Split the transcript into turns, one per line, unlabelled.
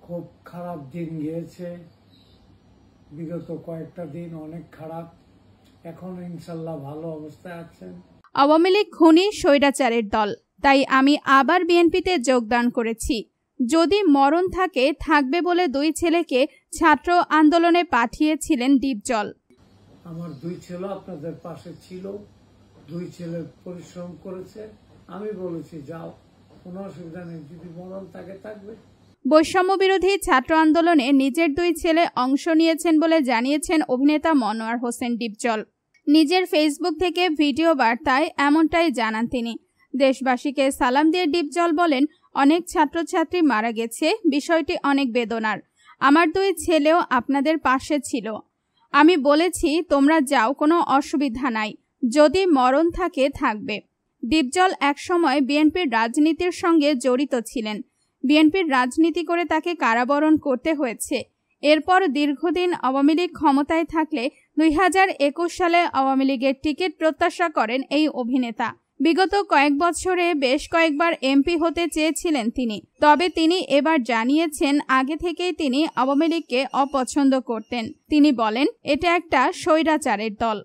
খুব খারাপ দিন গিয়েছে, বিগত কয়েকটা দিন অনেক খারাপ। এখন ইনশাল্লাহ ভালো অবস্থায় আছেন।
আওয়ামী লীগ খুনি স্বৈরাচারের দল, তাই আমি আবার বিএনপিতে যোগদান করেছি। যদি মরণ থাকে থাকবে বলে 2 ছেলেকে ছাত্র আন্দোলনে পাঠিয়েছিলেন ডিপজল।
আমার 2 ছেলে আপনাদের পাশে ছিল, 2 ছেলে পরিশ্রম করেছে। আমি বলেছি যাও, কোনো অসুবিধা নেই, যদি মরণ থাকে থাকবে।
বৈষম্য বিরোধী ছাত্র আন্দোলনে নিজের 2 ছেলে অংশ নিয়েছেন বলে জানিয়েছেন অভিনেতা মনোয়ার হোসেন ডিপজল। নিজের ফেসবুক থেকে ভিডিও বার্তায় এমনটাই জানান তিনি। দেশবাসীকে সালাম দিয়ে ডিপজল বলেন, অনেক ছাত্রছাত্রী মারা গেছে, বিষয়টি অনেক বেদনার। আমার 2 ছেলেও আপনাদের পাশে ছিল। আমি বলেছি তোমরা যাও, কোনো অসুবিধা নাই, যদি মরণ থাকে থাকবে। ডিপজল একসময় বিএনপির রাজনীতির সঙ্গে জড়িত ছিলেন। বিএনপির রাজনীতি করে তাকে কারাবরণ করতে হয়েছে। এরপর দীর্ঘদিন আওয়ামী লীগ ক্ষমতায় থাকলে 2021 সালে আওয়ামী লীগের টিকিট প্রত্যাশা করেন এই অভিনেতা। বিগত কয়েক বছরে বেশ কয়েকবার এমপি হতে চেয়েছিলেন তিনি, তবে তিনি এবার জানিয়েছেন আগে থেকেই তিনি আওয়ামী লীগকে অপছন্দ করতেন। তিনি বলেন, এটা একটা স্বৈরাচারের দল।